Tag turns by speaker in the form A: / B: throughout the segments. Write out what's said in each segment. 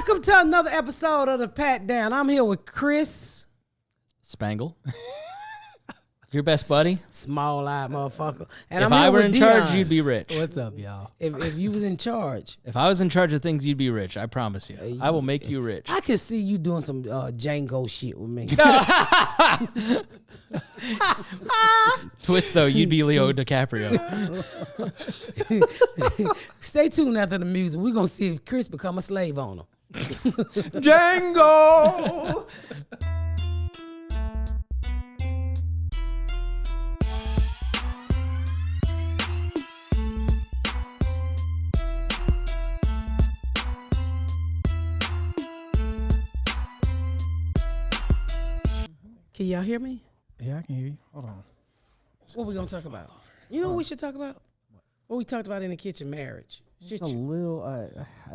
A: Welcome to another episode of the Pat Down. I'm here with Chris
B: Spangle. Your best buddy.
A: Small-eyed motherfucker. And
B: If
A: I'm
B: I
A: here
B: were
A: with
B: in
A: Dion.
B: charge, you'd be rich.
C: What's up, y'all?
A: If you was in charge.
B: If I was in charge of things, you'd be rich. I promise you. I will make you rich.
A: I can see you doing some Django shit with me.
B: Twist, though, you'd be Leo DiCaprio.
A: Stay tuned after the music. We're going to see if Chris become a slave owner.
C: Django!
A: Can y'all hear me?
C: Yeah, I can hear you. Hold on.
A: What we going to talk about? You know what we should talk about? What we talked about in the kitchen, marriage.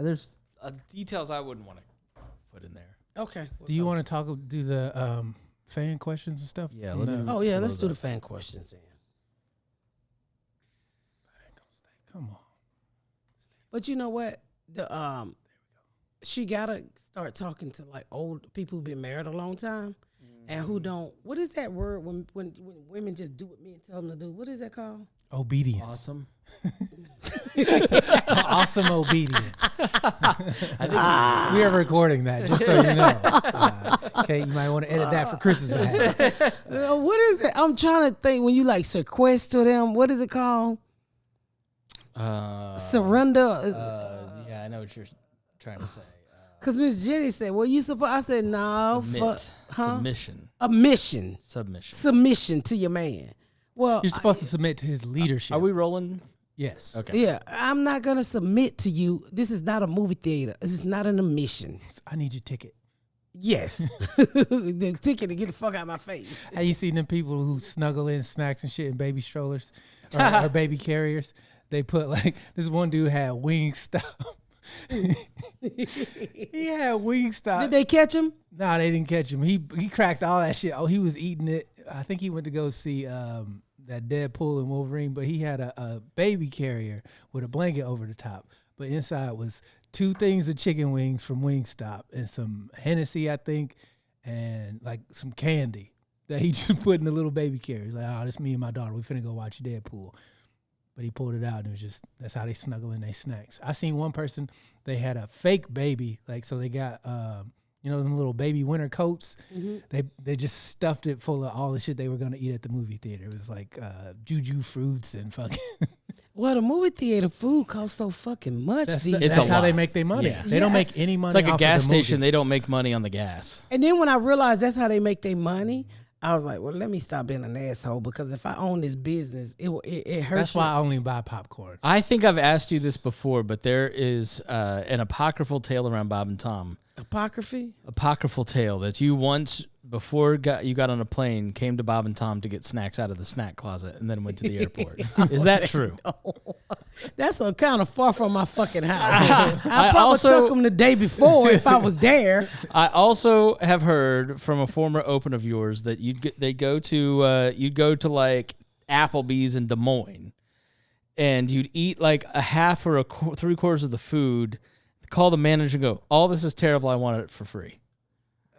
B: There's details I wouldn't want to put in there.
A: Okay.
C: Do you want to do the fan questions and stuff?
B: Yeah.
A: Oh, yeah, let's do the fan questions then.
C: Come on.
A: But you know what? She gotta start talking to like old people who've been married a long time and who don't. What is that word when women just do what men tell them to do? What is that called?
C: Obedience.
B: Awesome.
C: Awesome obedience. We are recording that, just so you know. Okay, you might want to edit that for Chris's behalf.
A: What is it? I'm trying to think. When you like sequester them, what is it called? Surrender.
B: Yeah, I know what you're trying to say.
A: Because Miss Jenny said, well, you supposed. I said, no.
B: Submission.
A: Submission to your man. Well,
C: You're supposed to submit to his leadership.
B: Are we rolling?
C: Yes.
B: Okay.
A: Yeah, I'm not going to submit to you. This is not a movie theater. This is not an admission.
C: I need your ticket.
A: Yes. The ticket to get the fuck out of my face.
C: Have you seen them people who snuggle in snacks and shit in baby strollers or baby carriers? They put like, this one dude had Wingstop. He had Wingstop.
A: Did they catch him?
C: No, they didn't catch him. He cracked all that shit. Oh, he was eating it. I think he went to go see that Deadpool and Wolverine, but he had a baby carrier with a blanket over the top. But inside was 2 things of chicken wings from Wingstop and some Hennessy, I think, and like some candy that he just put in the little baby carrier. He's like, oh, this me and my daughter. We finna go watch Deadpool. But he pulled it out, and it was just, that's how they snuggle in their snacks. I seen one person, they had a fake baby, like, so they got, them little baby winter coats. Mm-hmm. They just stuffed it full of all the shit they were going to eat at the movie theater. It was like juju fruits and fucking.
A: Well, the movie theater food costs so fucking much.
C: That's how they make their money. Yeah. They don't make any money.
B: It's like a gas station. They don't make money on the gas.
A: And then when I realized that's how they make their money, I was like, well, let me stop being an asshole, because if I own this business, it hurts.
C: That's why I only buy popcorn.
B: I think I've asked you this before, but there is an apocryphal tale around Bob and Tom. Apocryphal tale that you once, before you got on a plane, came to Bob and Tom to get snacks out of the snack closet and then went to the airport. Is that true?
A: No. That's kind of far from my fucking house. I probably took them the day before if I was there.
B: I also have heard from a former open of yours that you'd go to like Applebee's in Des Moines, and you'd eat like a half or 3/4 of the food, call the manager and go, all this is terrible, I want it for free.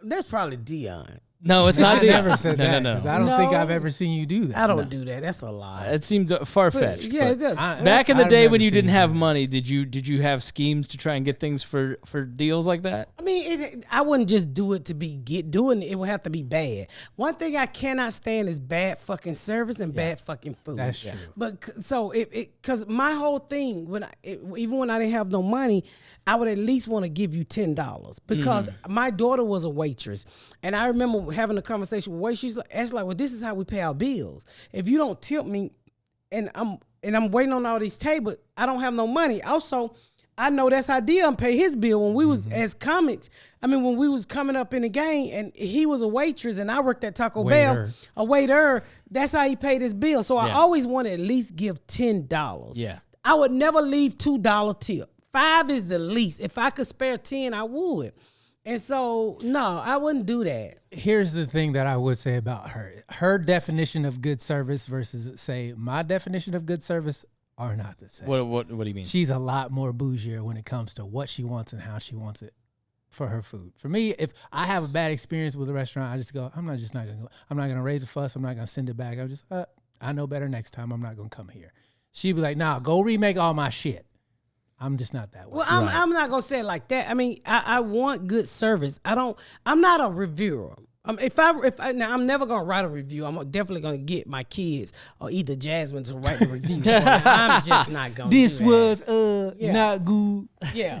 A: That's probably Dion.
B: No, it's not.
C: I never said that.
B: No.
C: I don't think I've ever seen you do that.
A: I don't do that. That's a lie.
B: It seemed far-fetched.
A: Yeah,
B: back in the day when you didn't have money, did you have schemes to try and get things for deals like that?
A: I mean, I wouldn't just do it to doing it. It would have to be bad. One thing I cannot stand is bad fucking service and bad fucking food.
C: That's true.
A: But so because my whole thing even when I didn't have no money, I would at least want to give you $10 because my daughter was a waitress, and I remember having a conversation with waitress. She's like, well, this is how we pay our bills. If you don't tip me, and I'm waiting on all these tables, I don't have no money. Also, I know that's how Dion paid his bill when we was as comics. I mean, when we was coming up in the game, and he was a waitress, and I worked at Taco Bell, a waiter. That's how he paid his bill. So I always want to at least give $10.
B: Yeah,
A: I would never leave $2 tip. 5 is the least. If I could spare 10, I would. And so, no, I wouldn't do that.
C: Here's the thing that I would say about her. Her definition of good service versus, say, my definition of good service are not the same.
B: What do you mean?
C: She's a lot more bougier when it comes to what she wants and how she wants it. for her food. For me, if I have a bad experience with a restaurant, I just go, I'm not gonna raise a fuss. I'm not gonna send it back. I'm just, I know better next time. I'm not gonna come here. She'd be like, nah, go remake all my shit. I'm just not that way.
A: Well, I'm not gonna say it like that. I mean, I want good service. I'm not a reviewer. Now I'm never gonna write a review. I'm definitely gonna get my kids or either Jasmine to write a review. I'm just not gonna.
C: This
A: do
C: was
A: that.
C: not good.
A: Yeah,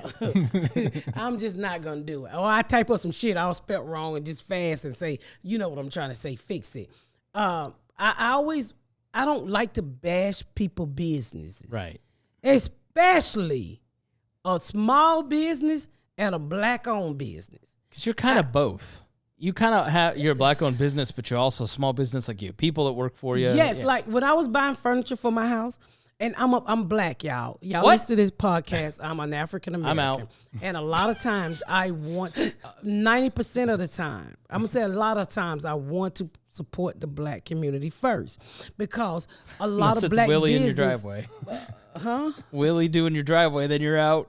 A: I'm just not gonna do it. Or I type up some shit all spelt wrong and just fast and say, you know what I'm trying to say, fix it. I don't like to bash people businesses,
B: Right?
A: Especially a small business and a black-owned business.
B: Because you're kind of both. You kind of you're a black-owned business, but you're also a small business. Like you have people that work for you.
A: Yes, like when I was buying furniture for my house, and I'm black, y'all. Y'all
B: What?
A: listen to this podcast. I'm an African American.
B: I'm out.
A: And a lot of times I want to, 90% of the time, I'm gonna say a lot of times I want to support the black community first, because a lot
B: Unless
A: of
B: it's
A: black
B: Willie in your
A: business,
B: driveway.
A: huh?
B: Willie doing your driveway, then you're out.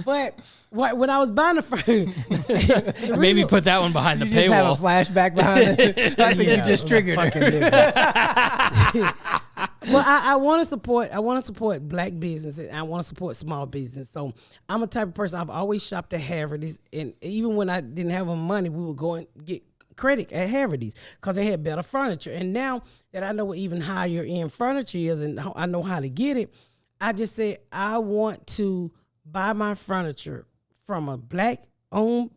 A: But when I was buying the furniture,
B: Maybe put that one behind the
C: You just have a
B: paywall.
C: flashback behind it. I think you just triggered it.
A: Well, I want to support black businesses. I want to support small business. So I'm a type of person. I've always shopped at Haverty's, and even when I didn't have money, we would go and get credit at Haverty's because they had better furniture. And now that I know what even higher end furniture is, and I know how to get it, I just said I want to buy my furniture from a black-owned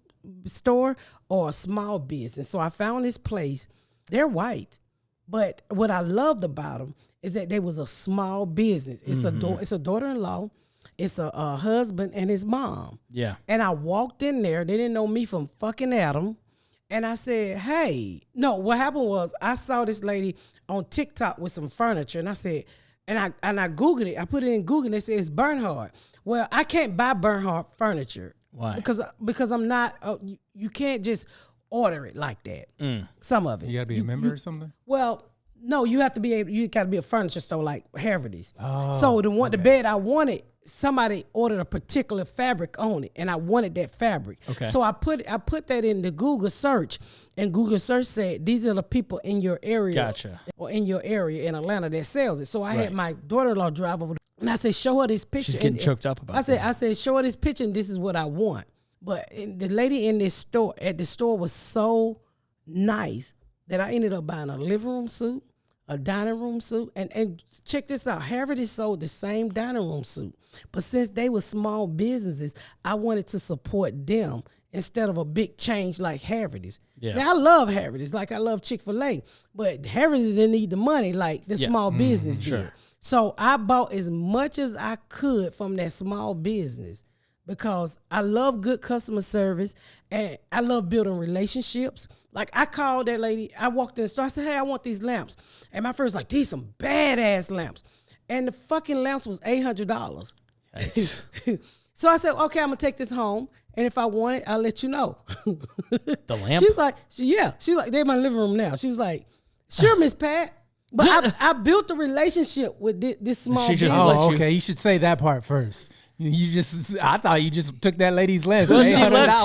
A: store or a small business. So I found this place. They're white, but what I loved about them is that they was a small business. It's it's a daughter-in-law, it's a husband and his mom.
B: Yeah.
A: And I walked in there. They didn't know me from fucking Adam. And I said, hey, no, what happened was I saw this lady on TikTok with some furniture, and I said, and I Googled it. I put it in Google, and they said it's Bernhard. Well, I can't buy Bernhard furniture.
B: Why?
A: Because I'm not. You can't just order it like that. Some of it.
C: You got to be a member or something?
A: Well, no, you have to be. You got to be a furniture store like Haverty's. Oh, so the bed I wanted, somebody ordered a particular fabric on it, and I wanted that fabric.
B: Okay.
A: So I put that in the Google search, and Google search said these are the people in your area,
B: Gotcha.
A: or in your area in Atlanta that sells it. So I had my daughter-in-law drive over, and I said, show her this picture.
B: She's getting choked up about
A: this. I said, show her this picture, and this is what I want. But the lady in this store at the store was so nice that I ended up buying a living room suit, a dining room suit, and check this out. Haverty's sold the same dining room suit, but since they were small businesses, I wanted to support them instead of a big change like Haverty's. Yeah. Now I love Haverty's, like I love Chick-fil-A, but Haverty's didn't need the money like the small business did. Sure. So I bought as much as I could from that small business, because I love good customer service and I love building relationships. Like I called that lady, I walked in the store, I said, hey, I want these lamps. And my friend was like, these some badass lamps. And the fucking lamps was $800. So I said, okay, I'm gonna take this home, and if I want it, I'll let you know.
B: The lamp?
A: She was like, she's like, they're in my living room now. She was like, sure, Miss Pat. But I built a relationship with this small business.
C: Oh, okay. You should say that part first. I thought you just took that lady's lamp.
B: Well,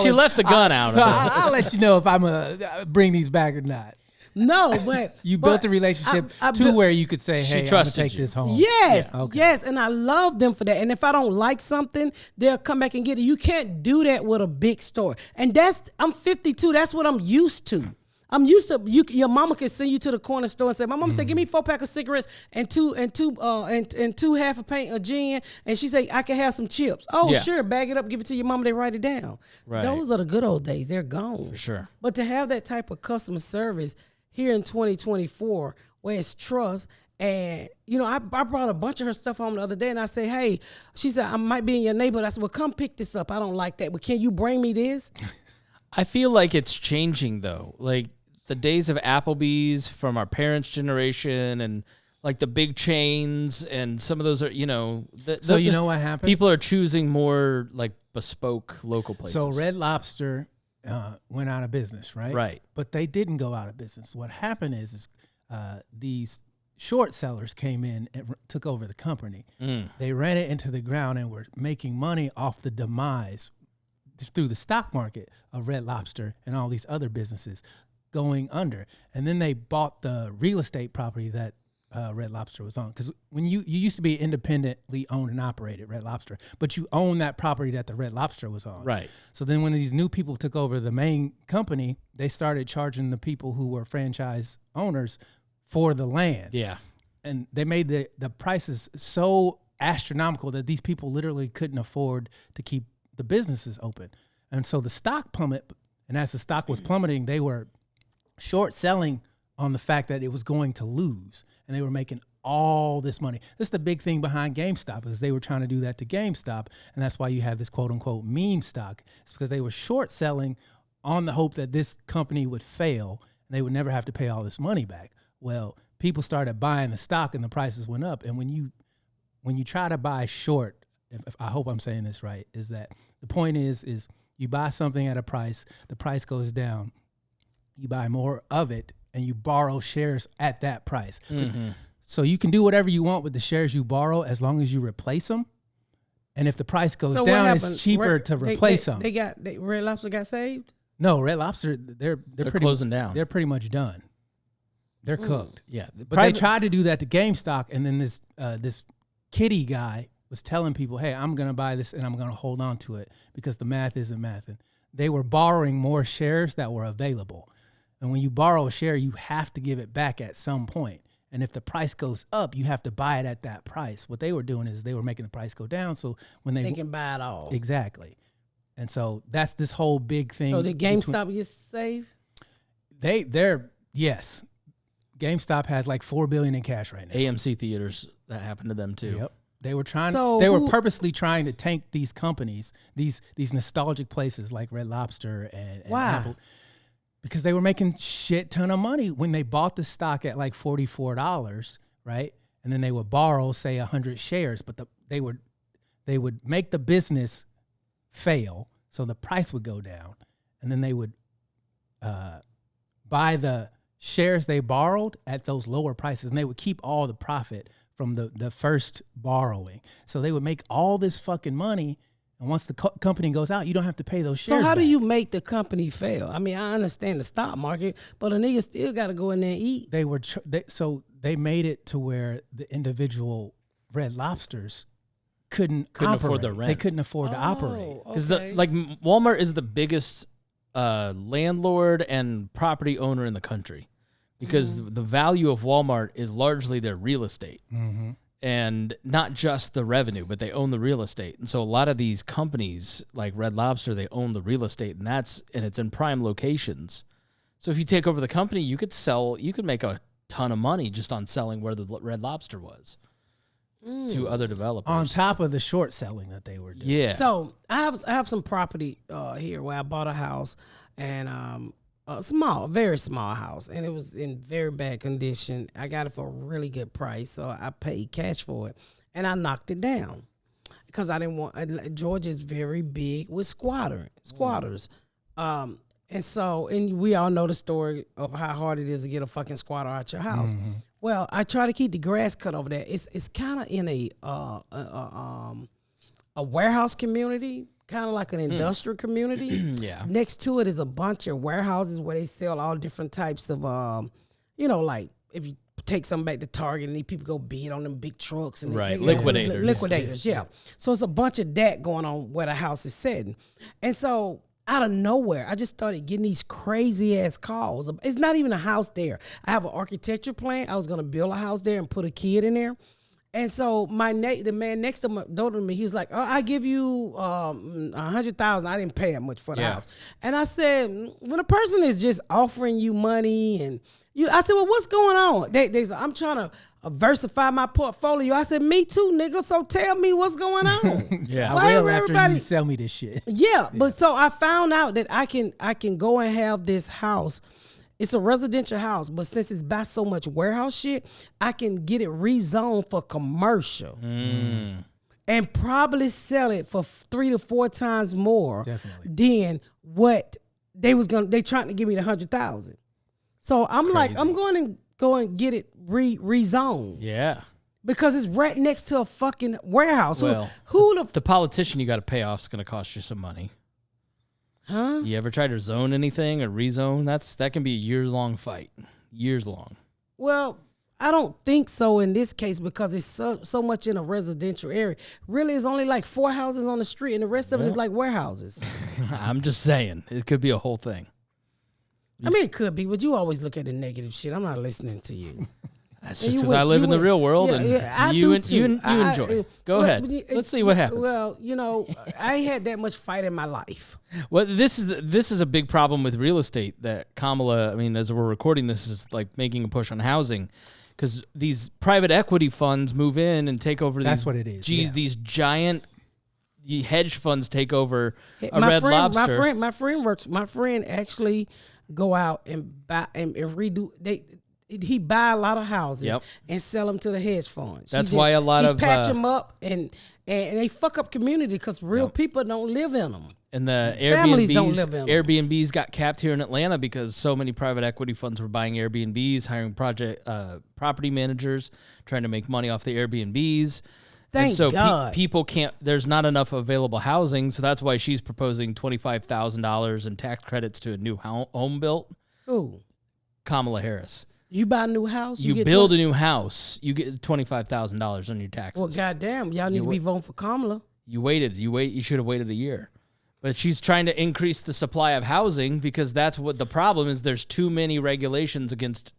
B: she left the gun out of it.
C: I'll let you know if I'm going to bring these back or not.
A: No, but
C: you built a relationship where you could say, hey, I'm going to take this home.
A: Yes, yes, and I love them for that. And if I don't like something, they'll come back and get it. You can't do that with a big store. And I'm 52. That's what I'm used to. I'm used to your mama can send you to the corner store and say, my mama said, give me 4 pack of cigarettes and two half a pint of gin, and she say I can have some chips. Oh, sure, bag it up, give it to your mama, they write it down. Right. Those are the good old days. They're gone. For
B: sure.
A: But to have that type of customer service here in 2024, where it's trust, and I brought a bunch of her stuff home the other day, and I say, hey, she said I might be in your neighborhood. I said, well, come pick this up. I don't like that, but can you bring me this?
B: I feel like it's changing though. Like the days of Applebee's from our parents' generation, and like the big chains, and some of those are, so you know
C: what happened?
B: People are choosing more like bespoke local places.
C: So Red Lobster went out of business, right?
B: Right.
C: But they didn't go out of business. What happened is these short sellers came in and took over the company. They ran it into the ground and were making money off the demise through the stock market of Red Lobster and all these other businesses going under. And then they bought the real estate property that Red Lobster was on. Because when you used to be independently owned and operated, Red Lobster, but you own that property that the Red Lobster was on.
B: Right.
C: So then when these new people took over the main company, they started charging the people who were franchise owners for the land.
B: Yeah.
C: And they made the prices so astronomical that these people literally couldn't afford to keep the businesses open. And so the stock plummeted. And as the stock was plummeting, they were short selling on the fact that it was going to lose. And they were making all this money. This is the big thing behind GameStop, is they were trying to do that to GameStop. And that's why you have this quote unquote meme stock. It's because they were short selling on the hope that this company would fail and they would never have to pay all this money back. Well, people started buying the stock and the prices went up. And when you try to buy short, if I hope I'm saying this right, is that the point is you buy something at a price, the price goes down, you buy more of it, and you borrow shares at that price. Mm-hmm. So you can do whatever you want with the shares you borrow as long as you replace them. And if the price goes down, it's cheaper to replace them.
A: Red Lobster got saved?
C: No, Red Lobster, they're
B: closing down.
C: They're pretty much done. They're cooked.
B: Yeah.
C: But they tried to do that to GameStop, and then this kitty guy was telling people, hey, I'm going to buy this and I'm going to hold on to it because the math isn't mathing. They were borrowing more shares that were available. And when you borrow a share, you have to give it back at some point. And if the price goes up, you have to buy it at that price. What they were doing is they were making the price go down. So when they
A: can buy it all.
C: Exactly. And so that's this whole big thing.
A: So did GameStop get saved?
C: Yes. GameStop has like $4 billion in cash right now.
B: AMC theaters, that happened to them too.
C: Yep. They were purposely trying to tank these companies, these nostalgic places like Red Lobster and Apple, because they were making shit ton of money when they bought the stock at like $44, right? And then they would borrow, say, 100 shares, but they would make the business fail, so the price would go down, and then they would buy the shares they borrowed at those lower prices, and they would keep all the profit from the first borrowing. So they would make all this fucking money, and once the company goes out, you don't have to pay those shares.
A: So how
C: back.
A: do you make the company fail? I mean, I understand the stock market, but a nigga still got to go in there and eat.
C: They made it to where the individual Red Lobsters couldn't
B: afford the rent.
C: They couldn't afford to operate.
B: Because Walmart is the biggest landlord and property owner in the country. Because the value of Walmart is largely their real estate. Mm-hmm. And not just the revenue, but they own the real estate. And so a lot of these companies like Red Lobster, they own the real estate, and it's in prime locations. So if you take over the company, you could make a ton of money just on selling where the Red Lobster was to other developers. On
C: top of the short selling that they were doing.
B: Yeah.
A: So I have some property here where I bought a house, and a very small house, and it was in very bad condition. I got it for a really good price, so I paid cash for it, and I knocked it down because I didn't want. Georgia is very big with squatters, and we all know the story of how hard it is to get a fucking squatter out your house. Mm-hmm. Well, I try to keep the grass cut over there. It's kind of in a warehouse community. Kind of like an industrial community.
B: Yeah.
A: Next to it is a bunch of warehouses where they sell all different types of, like if you take something back to Target and these people go bid on them big trucks. And liquidators, yeah. So it's a bunch of that going on where the house is sitting. And so out of nowhere, I just started getting these crazy ass calls. It's not even a house there. I have an architecture plan. I was going to build a house there and put a kid in there. And so the man next to my door to me, he was like, "Oh, I give you $100,000." I didn't pay that much for the house. And I said, when a person is just offering you money and I said, well, what's going on? They said, I'm trying to diversify my portfolio. I said, me too, nigga. So tell me what's going on.
C: Yeah, I will after you sell me this shit.
A: Yeah, but so I found out that I can go and have this house. It's a residential house, but since it's by so much warehouse shit, I can get it rezoned for commercial and probably sell it for 3 to 4 times more than what they trying to give me the $100,000. So I'm crazy. Like, I'm going to go and get it rezoned.
B: Yeah.
A: Because it's right next to a fucking warehouse.
B: Well, the politician you got to pay off is going to cost you some money.
A: Huh?
B: You ever try to zone anything or rezone? That can be a years-long fight. Years long.
A: Well, I don't think so in this case because it's so much in a residential area. Really, it's only like 4 houses on the street, and the rest of it is like warehouses.
B: I'm just saying. It could be a whole thing.
A: I mean, it could be, but you always look at the negative shit. I'm not listening to you.
B: That's just because I live in the real world, and you enjoy. Go ahead. Let's see what happens.
A: Well, I ain't had that much fight in my life.
B: Well, this is a big problem with real estate that Kamala, I mean, as we're recording this, is like making a push on housing because these private equity funds move in and take over.
C: That's what it is.
B: These giant hedge funds take over Red Lobster.
A: My friend actually go out and buy and redo. He buy a lot of houses and sell them to the hedge funds.
B: That's why a lot of
A: patch them up and they fuck up community because real people don't live in them.
B: And the
A: families don't live in them.
B: Airbnbs got capped here in Atlanta because so many private equity funds were buying Airbnbs, hiring property managers, trying to make money off the Airbnbs.
A: Thank God.
B: People can't. There's not enough available housing, so that's why she's proposing $25,000 in tax credits to a new home built.
A: Who?
B: Kamala Harris.
A: You buy a new house?
B: You build a new house, you get $25,000 on your taxes.
A: Well, goddamn, y'all need to be voting for Kamala.
B: You should have waited a year. But she's trying to increase the supply of housing because that's what the problem is. There's too many regulations against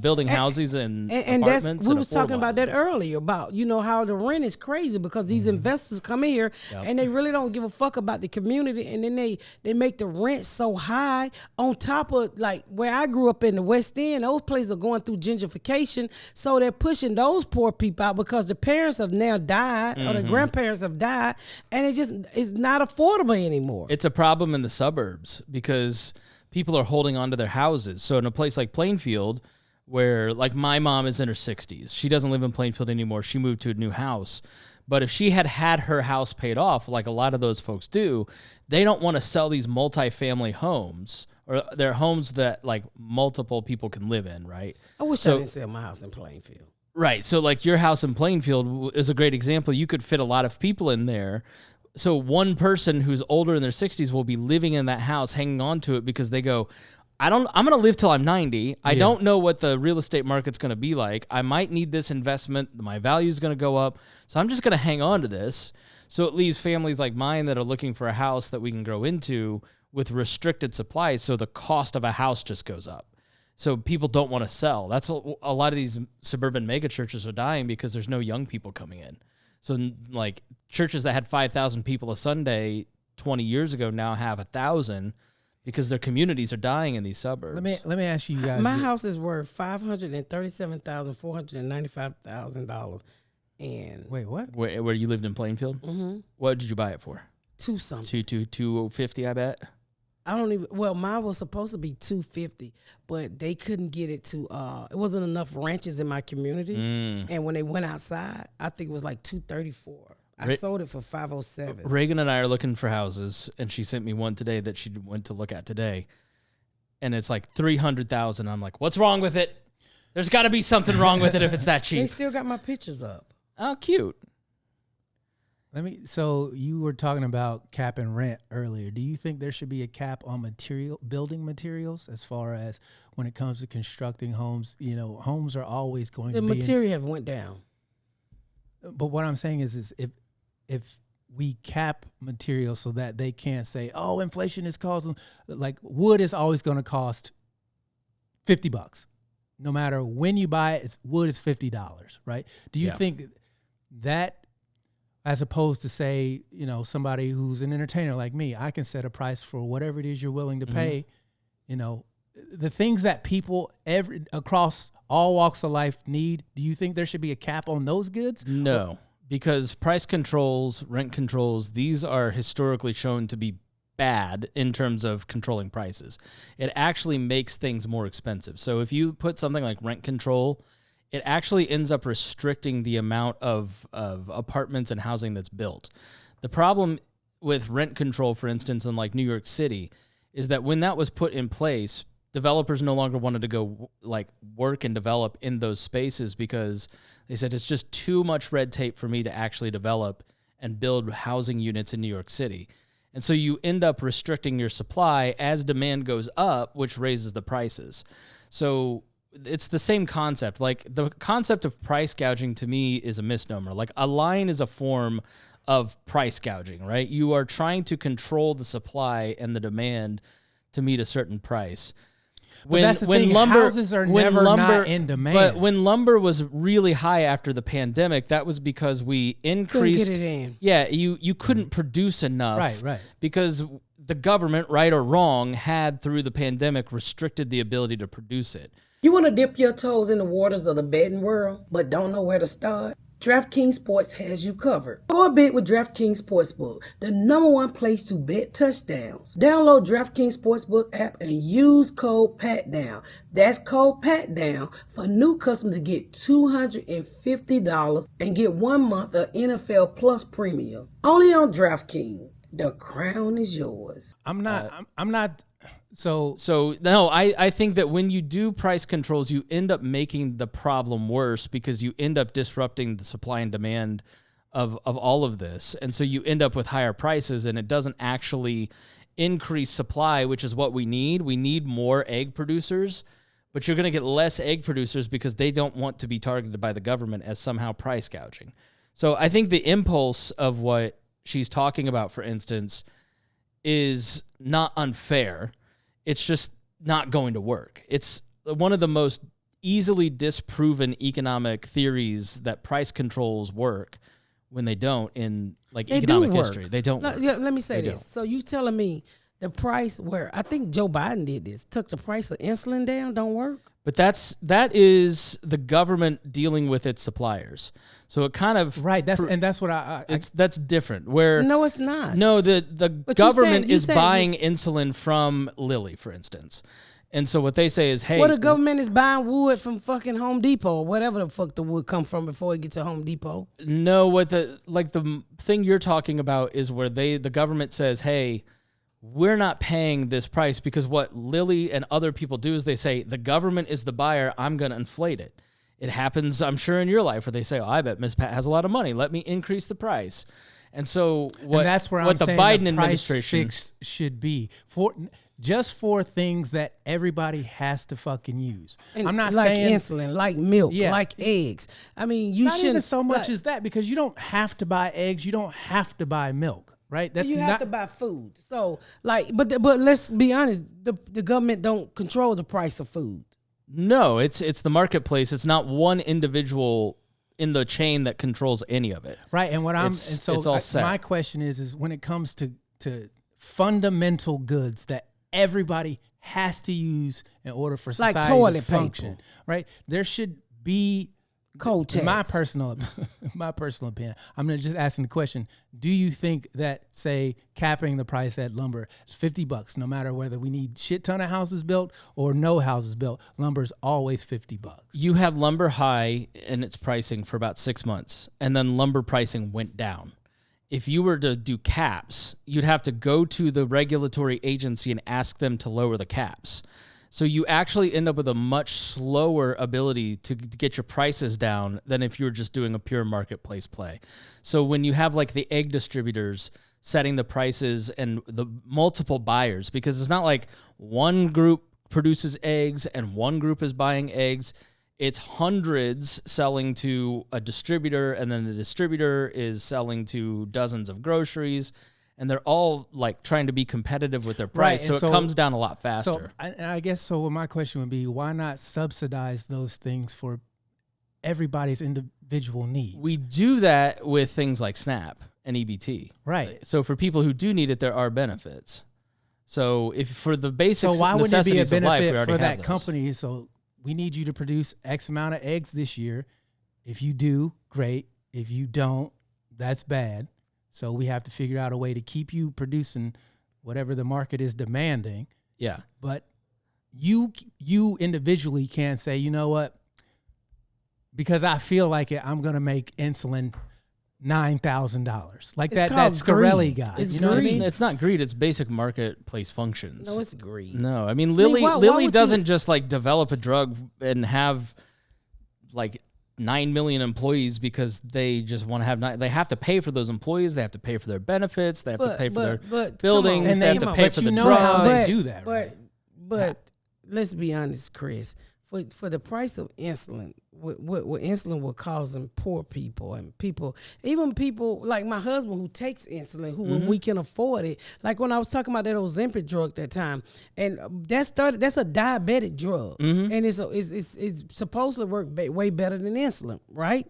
B: building houses and apartments.
A: And we was talking about that earlier about how the rent is crazy because these investors come in here and they really don't give a fuck about the community, and then they make the rent so high on top of like where I grew up in the West End. Those places are going through gentrification, so they're pushing those poor people out because the parents have now died or the grandparents have died, and it's not affordable anymore.
B: It's a problem in the suburbs because people are holding on to their houses. So in a place like Plainfield, where like my mom is in her 60s, she doesn't live in Plainfield anymore. She moved to a new house. But if she had her house paid off, like a lot of those folks do, they don't want to sell these multifamily homes or they're homes that like multiple people can live in, right?
A: I wish I didn't sell my house in Plainfield.
B: Right. So like your house in Plainfield is a great example. You could fit a lot of people in there. So one person who's older in their 60s will be living in that house, hanging on to it because they go, I'm going to live till I'm 90. I don't know what the real estate market's going to be like. I might need this investment. My value is going to go up. So I'm just going to hang on to this. So it leaves families like mine that are looking for a house that we can grow into with restricted supply. So the cost of a house just goes up. So people don't want to sell. That's a lot of these suburban mega churches are dying because there's no young people coming in. So like churches that had 5,000 people a Sunday 20 years ago now have 1,000 because their communities are dying in these suburbs.
C: Let me ask you guys.
A: My house is worth $537,495,000. And
C: wait, what?
B: Where you lived in Plainfield?
A: Mm-hmm.
B: What did you buy it for? $250, I bet.
A: I don't even. Well, mine was supposed to be $250, but they couldn't get it to. It wasn't enough ranches in my community, and when they went outside, I think it was like $234. I sold it for $507.
B: Reagan and I are looking for houses, and she sent me one today that she went to look at today, and it's like $300,000. I'm like, what's wrong with it? There's got to be something wrong with it if it's that cheap.
A: They still got my pictures up.
B: Oh, cute.
C: So you were talking about cap and rent earlier. Do you think there should be a cap on building materials as far as when it comes to constructing homes? Homes are always going to be.
A: The material have went down.
C: But what I'm saying is if we cap material so that they can't say, oh, inflation is causing, like wood is always going to cost $50. No matter when you buy it, wood is $50, right? Do you think that, as opposed to say, somebody who's an entertainer like me, I can set a price for whatever it is you're willing to pay. The things that people across all walks of life need, do you think there should be a cap on those goods?
B: No, because price controls, rent controls, these are historically shown to be bad in terms of controlling prices. It actually makes things more expensive. So if you put something like rent control, it actually ends up restricting the amount of apartments and housing that's built. The problem with rent control, for instance, in like New York City, is that when that was put in place, developers no longer wanted to go like work and develop in those spaces because they said it's just too much red tape for me to actually develop and build housing units in New York City. And so you end up restricting your supply as demand goes up, which raises the prices. So it's the same concept. Like the concept of price gouging to me is a misnomer. Like a line is a form of price gouging, right? You are trying to control the supply and the demand to meet a certain price.
C: But that's the thing. Houses are never not in demand.
B: But when lumber was really high after the pandemic, that was because we increased.
A: Couldn't get it in.
B: Yeah, you couldn't produce enough.
C: Right.
B: Because the government, right or wrong, had through the pandemic restricted the ability to produce it.
A: You want to dip your toes in the waters of the betting world, but don't know where to start? DraftKings Sports has you covered. Go big with DraftKings Sportsbook, the #1 place to bet touchdowns. Download DraftKings Sportsbook app and use code PATDOWN. That's code PATDOWN for new customers to get $250 and get 1 month of NFL Plus Premium. Only on DraftKings. The crown is yours.
C: I'm not. So
B: no, I think that when you do price controls, you end up making the problem worse because you end up disrupting the supply and demand of all of this. And so you end up with higher prices, and it doesn't actually increase supply, which is what we need. We need more egg producers, but you're going to get less egg producers because they don't want to be targeted by the government as somehow price gouging. So I think the impulse of what she's talking about, for instance, is not unfair. It's just not going to work. It's one of the most easily disproven economic theories that price controls work when they don't in economic history. They don't work.
A: Yeah, let me say this. So you telling me the price where I think Joe Biden did this, took the price of insulin down, don't work?
B: But that is the government dealing with its suppliers. So it kind of
C: right. That's what
B: that's different. Where
A: no, it's not.
B: No, the government is buying insulin from Lilly, for instance, and so what they say is, hey,
A: well, the government is buying wood from fucking Home Depot or whatever the fuck the wood come from before it gets to Home Depot.
B: No, what the thing you're talking about is where the government says, hey, we're not paying this price, because what Lilly and other people do is they say, the government is the buyer, I'm going to inflate it. It happens, I'm sure, in your life where they say, oh, I bet Ms. Pat has a lot of money. Let me increase the price. And so
C: that's where I'm saying Biden administration fix should be just for things that everybody has to fucking use.
A: And
C: I'm not
A: like
C: saying
A: insulin, like milk, like eggs. I mean, you
C: not
A: shouldn't
C: even so much as that, because you don't have to buy eggs. You don't have to buy milk. Right,
A: you have to buy food. So, but let's be honest, the government don't control the price of food.
B: No, it's the marketplace. It's not one individual in the chain that controls any of it.
C: Right, and it's all set. My question is when it comes to fundamental goods that everybody has to use in order for society
A: like toilet
C: to function,
A: paper.
C: Right? There should be
A: cold tax.
C: My personal opinion. I'm just asking the question: do you think that, say, capping the price at lumber is $50, no matter whether we need shit ton of houses built or no houses built? Lumber's always $50.
B: You have lumber high in its pricing for about 6 months, and then lumber pricing went down. If you were to do caps, you'd have to go to the regulatory agency and ask them to lower the caps. So you actually end up with a much slower ability to get your prices down than if you were just doing a pure marketplace play. So when you have like the egg distributors setting the prices and the multiple buyers, because it's not like one group produces eggs and one group is buying eggs. It's hundreds selling to a distributor, and then the distributor is selling to dozens of groceries. And they're all like trying to be competitive with their price, so it comes down a lot faster.
C: So I guess my question would be, why not subsidize those things for everybody's individual needs?
B: We do that with things like SNAP and EBT.
C: Right.
B: So for people who do need it, there are benefits. So if for the basic necessities of life,
C: so why wouldn't it be a benefit for that
B: those.
C: company? So we need you to produce X amount of eggs this year. If you do, great. If you don't, that's bad. So we have to figure out a way to keep you producing whatever the market is demanding.
B: Yeah.
C: But you individually can't say, you know what, because I feel like it, I'm going to make insulin $9,000. Like that Scarelli guy.
A: It's
C: you know what I mean?
B: It's not greed. It's basic marketplace functions.
A: No, it's greed.
B: No, I mean, Lilly doesn't just like develop a drug and have like 9 million employees because they just want to have they have to pay for those employees, they have to pay for their benefits, they have to pay for their buildings,
C: and
B: they have to pay for the
C: how
B: drugs.
C: they do that, right?
A: But let's be honest, Chris. For the price of insulin, what insulin will cause in poor people and people, even people like my husband who takes insulin, who when we can afford it. Like when I was talking about that Ozempic drug that time, and that's a diabetic drug, and it's supposed to work way better than insulin, right?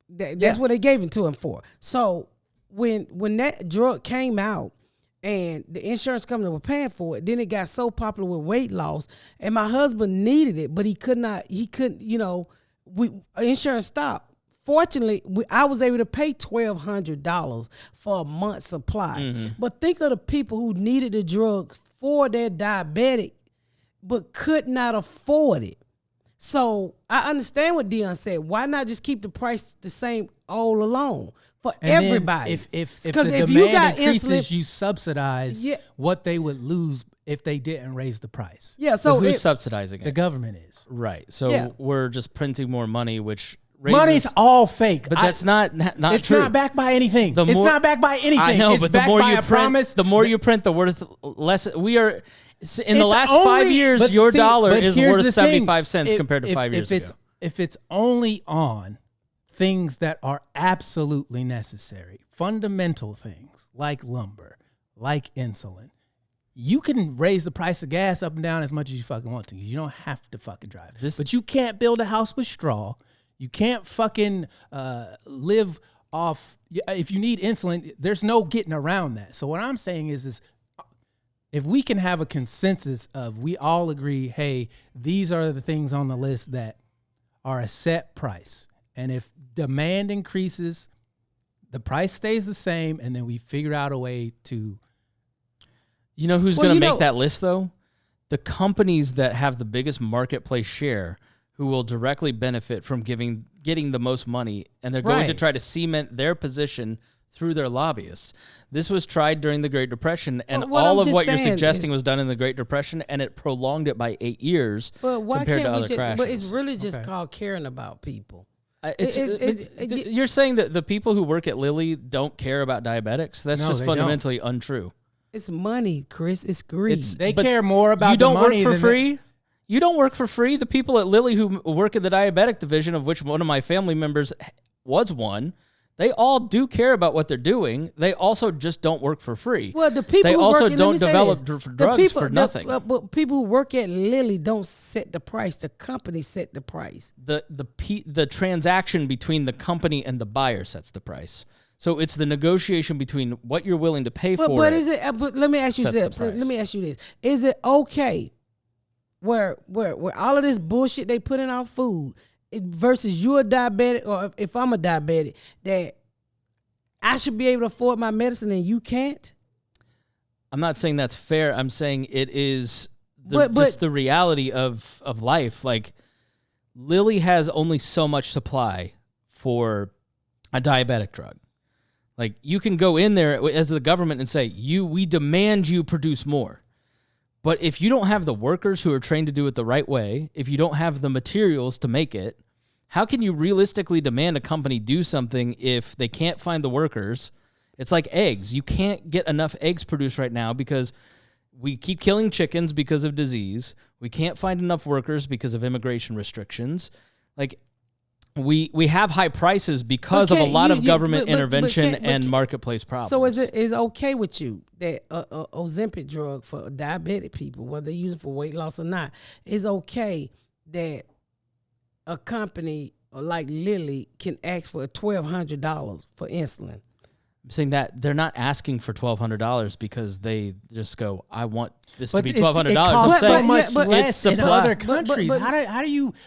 A: That's what they gave it to him for. So when that drug came out, and the insurance company were paying for it, then it got so popular with weight loss, and my husband needed it, but he couldn't, insurance stopped. Fortunately, I was able to pay $1,200 for a month's supply. But think of the people who needed the drug for their diabetic, but could not afford it. So I understand what Dion said. Why not just keep the price the same all along? For
C: and
A: everybody.
C: If the demand
A: you got
C: increases,
A: insulin,
C: you subsidize what they would lose if they didn't raise the price.
A: Yeah,
B: so who's subsidizing it?
C: The government is.
B: Right. So we're just printing more money, which raises...
C: Money's all fake.
B: But that's not
C: it's
B: true.
C: It's not backed by anything. It's not backed by anything.
B: I know,
C: it's
B: but the more you
C: print,
B: the more you print, the worth less. We are... In the last 5 years, your dollar is worth 75 cents compared to 5 years ago.
C: If it's only on things that are absolutely necessary, fundamental things like lumber, like insulin, you can raise the price of gas up and down as much as you fucking want to. You don't have to fucking drive. But you can't build a house with straw. You can't fucking live off. If you need insulin, there's no getting around that. So what I'm saying is if we can have a consensus of we all agree, hey, these are the things on the list that are a set price. And if demand increases, the price stays the same, and then we figure out a way to...
B: You know who's going to make that list, though? The companies that have the biggest marketplace share, who will directly benefit from getting the most money, and they're going to try to cement their position through their lobbyists. This was tried during the Great Depression, and all of what you're suggesting was done in the Great Depression, and it prolonged it by 8 years compared to other crashes.
A: But it's really just called caring about people.
B: You're saying that the people who work at Lilly don't care about diabetics? That's just fundamentally untrue.
A: It's money, Chris. It's greed.
C: They care more about
B: the
C: money.
B: You don't work for free? You don't work for free? The people at Lilly who work in the diabetic division, of which one of my family members was one, they all do care about what they're doing. They also just don't work for free.
A: Well, the people
B: they
A: who
B: also
A: work
B: don't develop drugs for nothing.
A: But people who work at Lilly don't set the price. The company set the price.
B: The transaction between the company and the buyer sets the price. So it's the negotiation between what you're willing to pay for.
A: But is it? But let me ask you this. Let me ask you this: is it okay where all of this bullshit they put in our food? Versus you're a diabetic, or if I'm a diabetic, that I should be able to afford my medicine and you can't?
B: I'm not saying that's fair. I'm saying it is just the reality of life. Like, Lilly has only so much supply for a diabetic drug. Like, you can go in there as the government and say, we demand you produce more. But if you don't have the workers who are trained to do it the right way, if you don't have the materials to make it, how can you realistically demand a company do something if they can't find the workers? It's like eggs. You can't get enough eggs produced right now because we keep killing chickens because of disease. We can't find enough workers because of immigration restrictions. Like, we have high prices because of a lot of government intervention and marketplace problems.
A: So is it okay with you that Ozempic drug for diabetic people, whether they use it for weight loss or not, is okay that a company like Lilly can ask for $1,200 for insulin?
B: I'm saying that they're not asking for $1,200 because they just go, I want this to be $1,200.
C: It costs so much less in other
A: countries.
C: But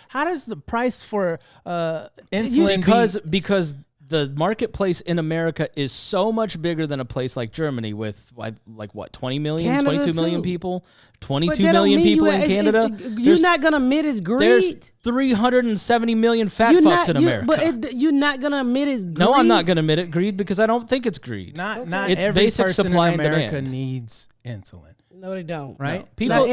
C: how does the price for insulin
B: because the marketplace in America is so much bigger than a place like Germany with like what, 20 million,
A: Canada
B: 22 million
A: too.
B: people, 22 million people in Canada.
A: You're not going to admit it's greed.
B: There's 370 million fat fucks in America.
A: But you're not going to admit it's greed.
B: No, I'm not going to admit it greed because I don't think it's greed.
C: Not
B: it's
C: every
B: basic
C: person
B: supply
C: in America
B: and demand.
C: needs insulin.
A: No, they don't.
C: Right?
A: No.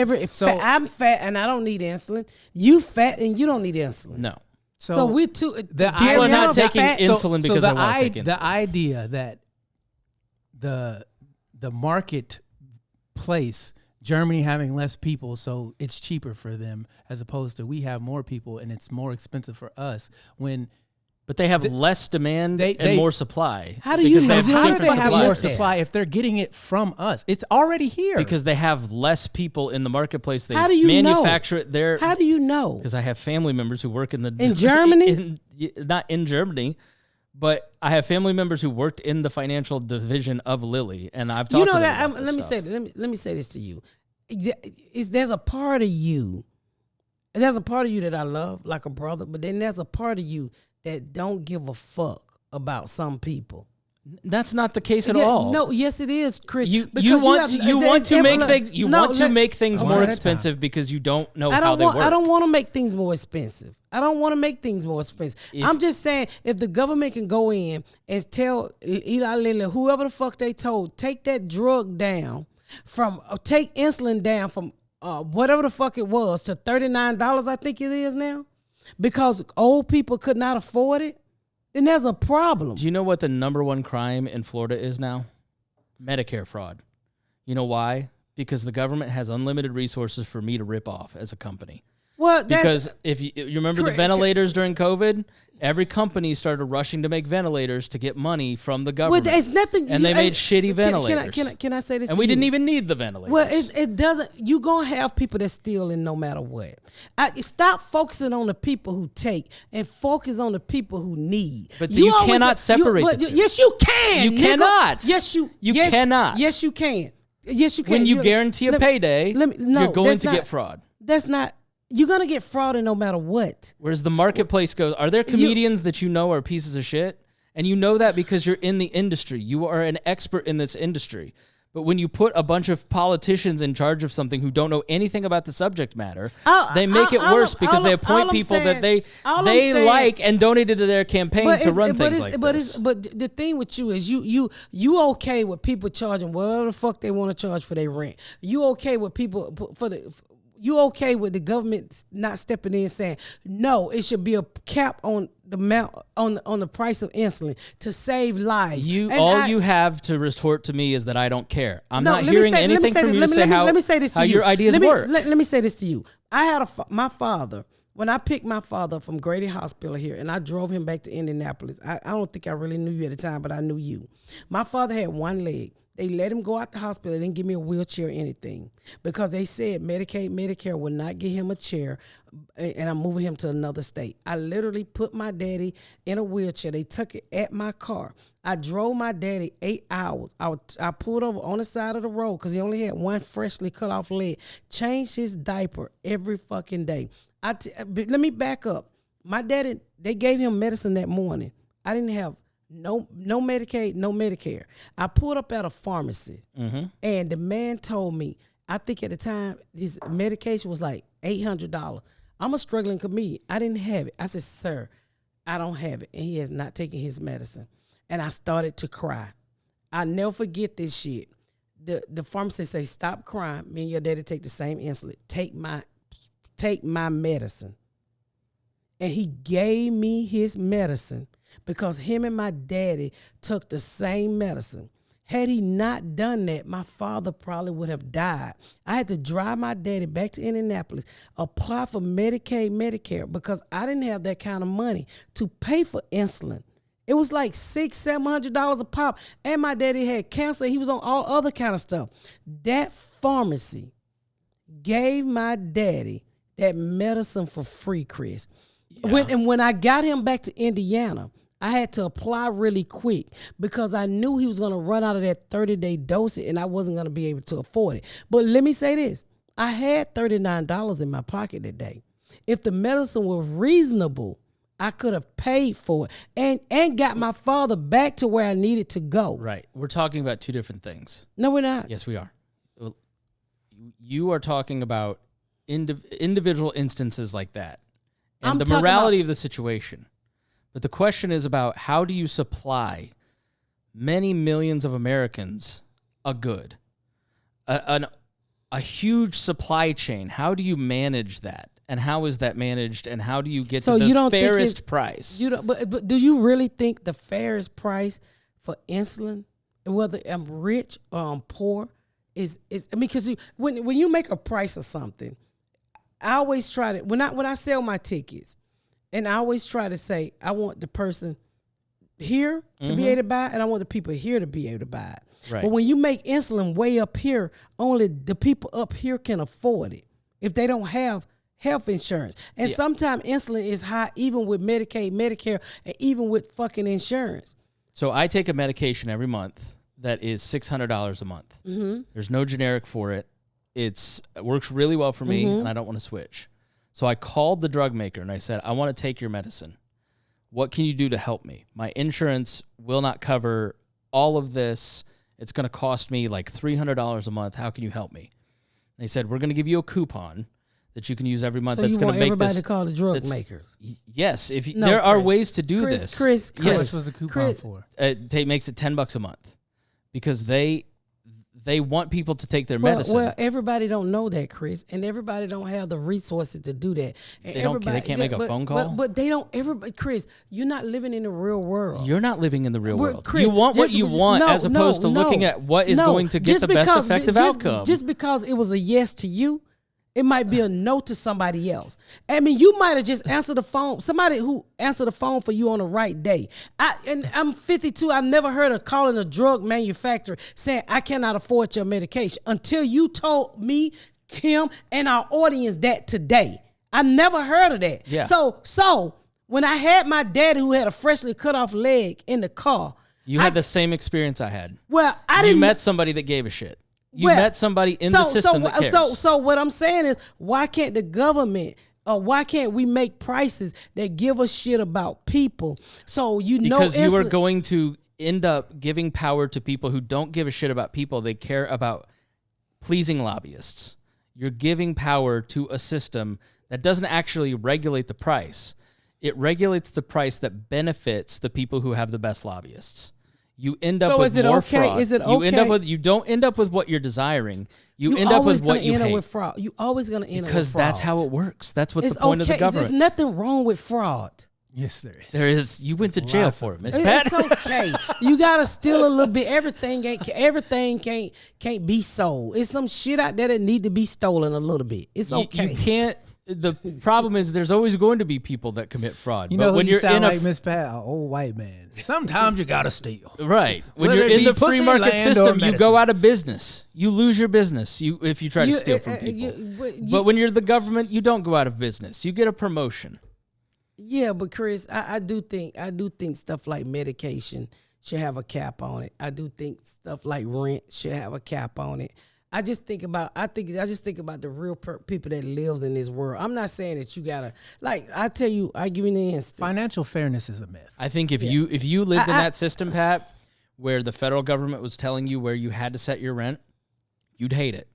A: I'm fat and I don't need insulin. You fat and you don't need insulin.
B: No.
A: So we're too.
B: People are not taking insulin because they want to take insulin.
C: The idea that the marketplace, Germany having less people, so it's cheaper for them, as opposed to we have more people and it's more expensive for us.
B: But they have less demand and more supply.
A: How do you know?
C: How do they have more supply if they're getting it from us? It's already here.
B: Because they have less people in the marketplace. They
A: How do you
B: manufacture it there.
A: How do you know?
B: Because I have family members who work in
A: Germany?
B: Not in Germany, but I have family members who worked in the financial division of Lilly, and I've talked to them about this stuff.
A: Let me say this to you. There's a part of you. There's a part of you that I love like a brother, but then there's a part of you that don't give a fuck about some people.
B: That's not the case at all.
A: No, yes it is, Chris.
B: You want to make things more expensive because you don't know how they work.
A: I don't want to make things more expensive. I'm just saying, if the government can go in and tell Eli Lilly, whoever the fuck they told, take that drug down take insulin down from whatever the fuck it was to $39, I think it is now, because old people could not afford it, then there's a problem.
B: Do you know what the number one crime in Florida is now? Medicare fraud. You know why? Because the government has unlimited resources for me to rip off as a company.
A: Well,
B: because if you remember the ventilators during COVID, every company started rushing to make ventilators to get money from the government.
A: Well, it's nothing,
B: and they made shitty ventilators.
A: Can I say this?
B: And we didn't even need the ventilators.
A: Well, it doesn't. You're gonna have people that steal in no matter what. Stop focusing on the people who take and focus on the people who need.
B: But you cannot separate the two.
A: Yes, you can.
B: You cannot.
A: Yes, you
B: cannot.
A: Yes, you can. Yes, you can.
B: When you guarantee a payday, you're going to get fraud.
A: That's not. You're going to get frauded no matter what.
B: Whereas the marketplace goes, are there comedians that you know are pieces of shit? And you know that because you're in the industry. You are an expert in this industry. But when you put a bunch of politicians in charge of something who don't know anything about the subject matter, they make it worse because they appoint people that they like and donated to their campaign to run things like this.
A: But the thing with you is you okay with people charging whatever the fuck they want to charge for their rent. You okay with people you okay with the government not stepping in and saying, no, it should be a cap on the amount on the price of insulin to save lives. You
B: have to retort to me is that I don't care. I'm not hearing anything from you to say how your ideas work.
A: Let me say this to you. I had my father, when I picked my father up from Grady Hospital here and I drove him back to Indianapolis, I don't think I really knew you at the time, but I knew you. My father had one leg. They let him go out the hospital. They didn't give me a wheelchair or anything because they said Medicaid, Medicare would not give him a chair, and I'm moving him to another state. I literally put my daddy in a wheelchair. They took it at my car. I drove my daddy 8 hours. I pulled over on the side of the road because he only had one freshly cut off leg. Changed his diaper every fucking day. Let me back up. My daddy, they gave him medicine that morning. I didn't have no Medicaid, no Medicare. I pulled up at a pharmacy, and the man told me, I think at the time, his medication was like $800. I'm a struggling comedian. I didn't have it. I said, sir, I don't have it. And he has not taken his medicine. And I started to cry. I'll never forget this shit. The pharmacist say, stop crying. Me and your daddy take the same insulin. Take my medicine. And he gave me his medicine because him and my daddy took the same medicine. Had he not done that, my father probably would have died. I had to drive my daddy back to Indianapolis, apply for Medicaid, Medicare, because I didn't have that kind of money to pay for insulin. It was like $600-700 a pop, and my daddy had cancer. He was on all other kind of stuff. That pharmacy gave my daddy that medicine for free, Chris. Yeah. When I got him back to Indiana, I had to apply really quick because I knew he was going to run out of that 30-day dosage and I wasn't going to be able to afford it. But let me say this. I had $39 in my pocket that day. If the medicine was reasonable, I could have paid for it and got my father back to where I needed to go.
B: Right. We're talking about two different things.
A: No, we're not.
B: Yes, we are. You are talking about individual instances like that and the morality of the situation. But the question is about how do you supply many millions of Americans a good, a huge supply chain? How do you manage that? and how is that managed, and how do you get
A: So
B: to
A: you
B: the
A: don't think
B: fairest price?
A: You don't, but do you really think the fairest price for insulin, whether I'm rich or I'm poor, is I mean, because when you make a price of something, I always try to when I sell my tickets, and I always try to say I want the person here to be able to buy it, and I want the people here to be able to buy it.
B: Right.
A: But when you make insulin way up here, only the people up here can afford it if they don't have health insurance. And sometimes insulin is high even with Medicaid, Medicare, and even with fucking insurance.
B: So I take a medication every month that is $600 a month. There's no generic for it. It works really well for me, and I don't want to switch. So I called the drug maker, and I said, I want to take your medicine. What can you do to help me? My insurance will not cover all of this. It's going to cost me like $300 a month. How can you help me? They said, we're going to give you a coupon that you can use every month.
A: So
B: that's
A: you
B: going
A: want
B: to make
A: everybody
B: this.
A: to call the drug makers?
B: Yes, if you,
A: No,
B: there are
A: Chris.
B: ways to do
A: Chris,
B: this.
A: Chris,
C: How much
A: Chris.
C: was the coupon for?
B: It makes it $10 a month because they want people to take their medicine.
A: Well, everybody don't know that, Chris, and everybody don't have the resources to do that. And
B: They can't make a phone call?
A: But they don't. Everybody, Chris, you're not living in the real world.
B: You're not living in the real world.
A: Chris,
B: you want what
A: just-
B: you want as opposed to looking at what is going to get
A: just
B: the best
A: because-
B: effective
A: just-
B: outcome.
A: Just because it was a yes to you, it might be a no to somebody else. I mean, you might have just answered the phone. Somebody who answered the phone for you on the right day. I'm 52. I've never heard of calling a drug manufacturer saying, I cannot afford your medication until you told me, Kim, and our audience that today. I never heard of that.
B: Yeah.
A: So when I had my daddy who had a freshly cut off leg in the car,
B: you had the same experience I had.
A: well, I
B: You
A: didn't
B: met somebody that gave a shit. You
A: well,
B: met somebody in the system that cares.
A: So what I'm saying is, why can't the government, or why can't we make prices that give a shit about people? So
B: because you are going to end up giving power to people who don't give a shit about people. They care about pleasing lobbyists. You're giving power to a system that doesn't actually regulate the price. It regulates the price that benefits the people who have the best lobbyists. You end up with more fraud.
A: Is it okay?
B: You don't end up with what you're desiring. You end up with what you hate.
A: With fraud. You always going to end up with fraud.
B: Because that's how it works. That's what
A: it's
B: the point
A: okay.
B: of the government.
A: There's nothing wrong with fraud.
C: Yes, there is.
B: There is. You went to jail for it, Miss Pat.
A: It's okay. You gotta steal a little bit. Everything can't be sold. It's some shit out there that need to be stolen a little bit. It's okay.
B: You can't. The problem is there's always going to be people that commit fraud.
C: You
B: but
C: know
B: when
C: who you
B: you're in
C: sound like, Miss Pat? An old white man. Sometimes you gotta steal.
B: Right. When
C: Whether
B: you're
C: it
B: in
C: be
B: the free
C: pussy,
B: market
C: land, or
B: system, you
C: medicine.
B: go out of business. You lose your business if you try to steal from people. But when you're the government, you don't go out of business. You get a promotion.
A: Yeah, but Chris, I do think stuff like medication should have a cap on it. I do think stuff like rent should have a cap on it. I just think about the real people that lives in this world. I'm not saying that you gotta I tell you, I give you an instant.
C: Financial fairness is a myth.
B: I think if you lived in that system, Pat, where the federal government was telling you where you had to set your rent, you'd hate it.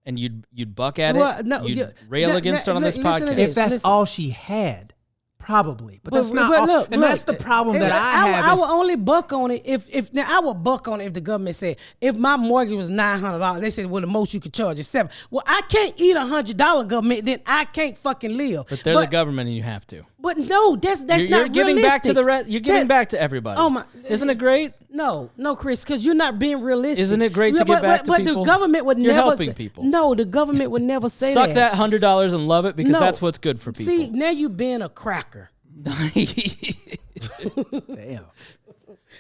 B: And you'd buck at it.
A: No,
B: you'd rail against it on this
A: listen to
B: podcast.
A: this.
C: If that's
A: Listen.
C: all she had, probably. But that's not
A: but
C: all.
A: look,
C: and that's the problem that I have.
A: I would only buck on it if now I would buck on it if the government said if my mortgage was $900, they said well the most you could charge is $700. Well, I can't eat $100 government, then I can't fucking live.
B: But they're the government and you have to.
A: But no, that's
B: You're
A: not
B: giving
A: realistic.
B: back to the rest. You're giving back to everybody.
A: Oh my!
B: Isn't it great?
A: No, Chris, because you're not being realistic.
B: Isn't it great to give back to people?
A: But the government would
B: You're
A: never
B: helping
A: say,
B: people.
A: No, the government would never say
B: Suck that $100 and love it because
A: No.
B: that's what's good for people.
A: See, now you being a cracker.
C: Damn.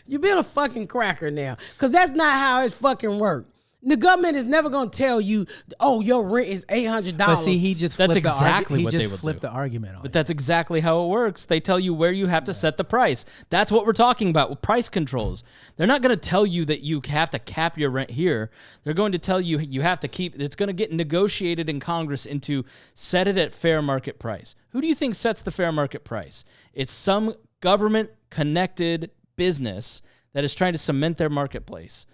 A: You being a fucking cracker now, because that's not how it fucking works. The government is never gonna tell you, "Oh, your rent is $800."
C: But see, he just
B: That's
C: flipped
B: exactly
C: the
B: what
C: he
B: they
C: just
B: would
C: flipped
B: do.
C: the argument on
B: But
C: you.
B: that's exactly how it works. They tell you where you have to set the price. That's what we're talking about with price controls. They're not going to tell you that you have to cap your rent here. They're going to tell you you have to keep. It's going to get negotiated in Congress into set it at fair market price. Who do you think sets the fair market price? It's some government-connected business that is trying to cement their marketplace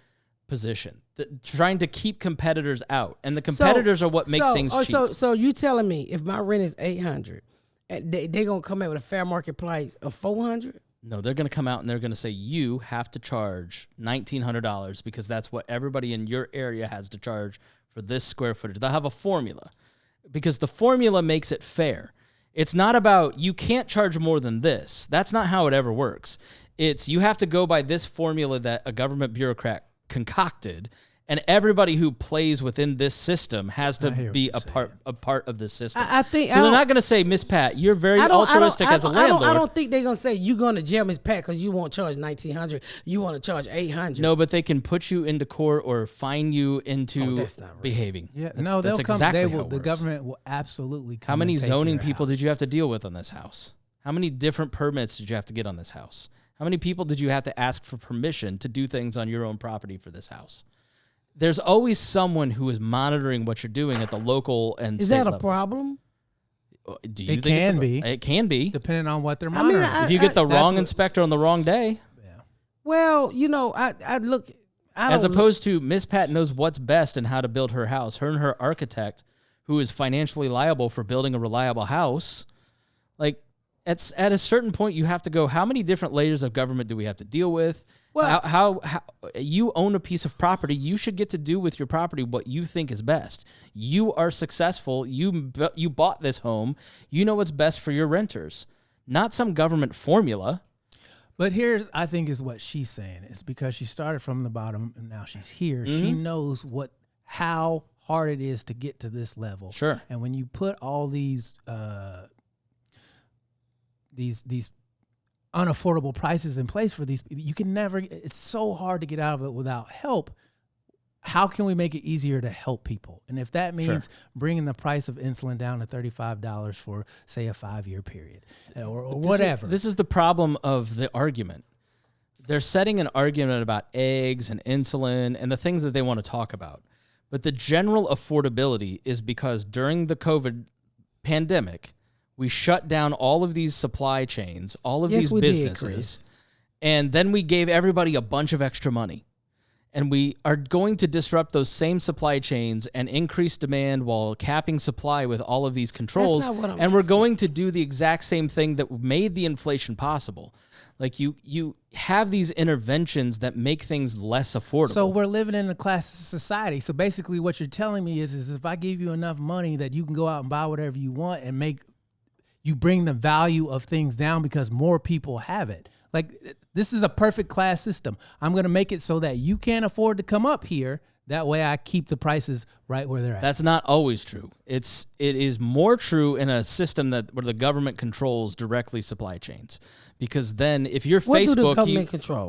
B: position, trying to keep competitors out, and the competitors are what make things cheap.
A: So you telling me if my rent is $800, they gonna come out with a fair market price of $400?
B: No, they're going to come out and they're going to say you have to charge $1,900 because that's what everybody in your area has to charge for this square footage. They'll have a formula. because the formula makes it fair. It's not about you can't charge more than this. That's not how it ever works. It's you have to go by this formula that a government bureaucrat concocted, and everybody who plays within this system has to be a part of this system.
A: I think
B: so. They're not going to say, Miss Pat, you're very altruistic as a landlord.
A: I don't think they're going to say you're going to jail, Miss Pat, because you won't charge $1,900. You want to charge $800.
B: No, but they can put you into court or fine you into behaving.
C: Yeah, no, they'll come.
B: Exactly
C: The government will absolutely come.
B: How many zoning people
C: did
B: did you have to deal with on this house? How many different permits did you have to get on this house? How many people did you have to ask for permission to do things on your own property for this house? There's always someone who is monitoring what you're doing at the local and state levels.
A: Is that a problem?
B: Do you think it can be,
C: depending on what they're monitoring.
B: If you get the wrong inspector on the wrong day.
C: Yeah.
A: Well, I look.
B: As opposed to Miss Pat knows what's best and how to build her house. Her and her architect, who is financially liable for building a reliable house, like at a certain point, you have to go, how many different layers of government do we have to deal with? Well, how you own a piece of property, you should get to do with your property what you think is best. You are successful. You bought this home. You know what's best for your renters, not some government formula.
C: But here's, I think, is what she's saying. It's because she started from the bottom and now she's here. Mm-hmm. She knows how hard it is to get to this level.
B: Sure.
C: And when you put all these unaffordable prices in place for these people, you can never, it's so hard to get out of it without help. How can we make it easier to help people? And if that means bringing the price of insulin down to $35 for, say, a 5-year period or whatever.
B: This is the problem of the argument. They're setting an argument about eggs and insulin and the things that they want to talk about. But the general affordability is because during the COVID pandemic, we shut down all of these supply chains, all of these businesses, and then we gave everybody a bunch of extra money. And we are going to disrupt those same supply chains and increase demand while capping supply with all of these controls. And we're going to do the exact same thing that made the inflation possible. Like you have these interventions that make things less affordable.
C: So we're living in a class society. So basically what you're telling me is if I give you enough money that you can go out and buy whatever you want and you bring the value of things down because more people have it. Like, this is a perfect class system. I'm going to make it so that you can't afford to come up here. That way I keep the prices right where they're at.
B: That's not always true. It is more true in a system where the government controls directly supply chains. Because then if you're Facebook,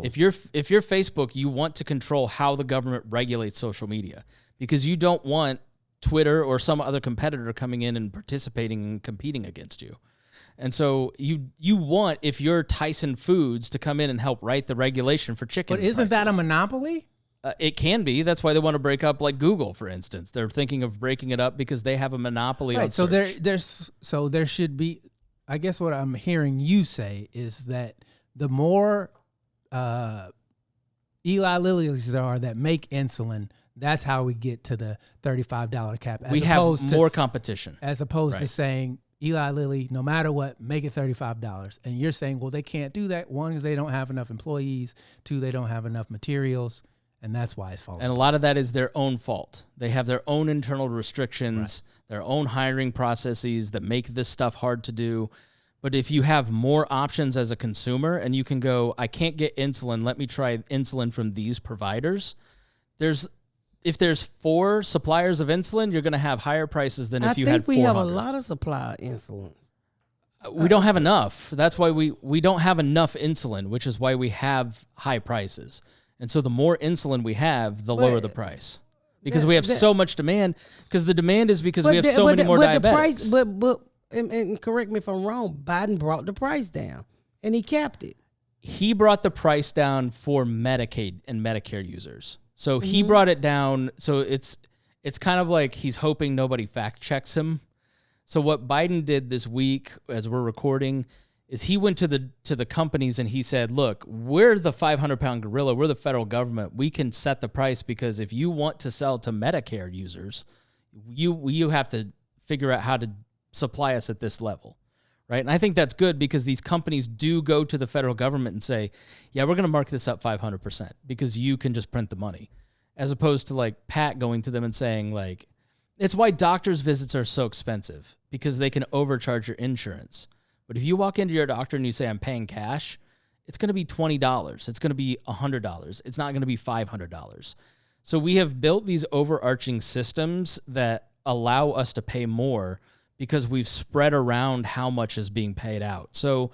B: if you're Facebook, you want to control how the government regulates social media. Because you don't want Twitter or some other competitor coming in and participating and competing against you. And so you want, if you're Tyson Foods, to come in and help write the regulation for chicken
C: But isn't that a monopoly?
B: It can be. That's why they want to break up, like Google, for instance. They're thinking of breaking it up because they have a monopoly on search.
C: So there should be, I guess what I'm hearing you say is that the more Eli Lillys there are that make insulin, that's how we get to the $35 cap.
B: We have more competition.
C: As opposed to saying, Eli Lilly, no matter what, make it $35. And you're saying, well, they can't do that. One, is they don't have enough employees. Two, they don't have enough materials. And that's why it's falling.
B: And a lot of that is their own fault. They have their own internal restrictions, their own hiring processes that make this stuff hard to do. But if you have more options as a consumer and you can go, I can't get insulin, let me try insulin from these providers. If there's 4 suppliers of insulin, you're going to have higher prices than if you had 400.
A: I think we have a lot of supply of insulin.
B: We don't have enough. That's why we don't have enough insulin, which is why we have high prices. And so the more insulin we have, the lower the price. Because we have so much demand. Because the demand is because we have so many more diabetics.
A: And correct me if I'm wrong, Biden brought the price down, and he capped it.
B: He brought the price down for Medicaid and Medicare users. So he brought it down. So it's kind of like he's hoping nobody fact checks him. So what Biden did this week, as we're recording, is he went to the companies and he said, look, we're the 500-pound gorilla. We're the federal government. We can set the price because if you want to sell to Medicare users, you have to figure out how to supply us at this level. Right. And I think that's good because these companies do go to the federal government and say, yeah, we're going to mark this up 500% because you can just print the money, as opposed to like Pat going to them and saying like, It's why doctor's visits are so expensive, because they can overcharge your insurance. But if you walk into your doctor and you say, I'm paying cash, it's going to be $20. It's going to be $100. It's not going to be $500. So we have built these overarching systems that allow us to pay more because we've spread around how much is being paid out. So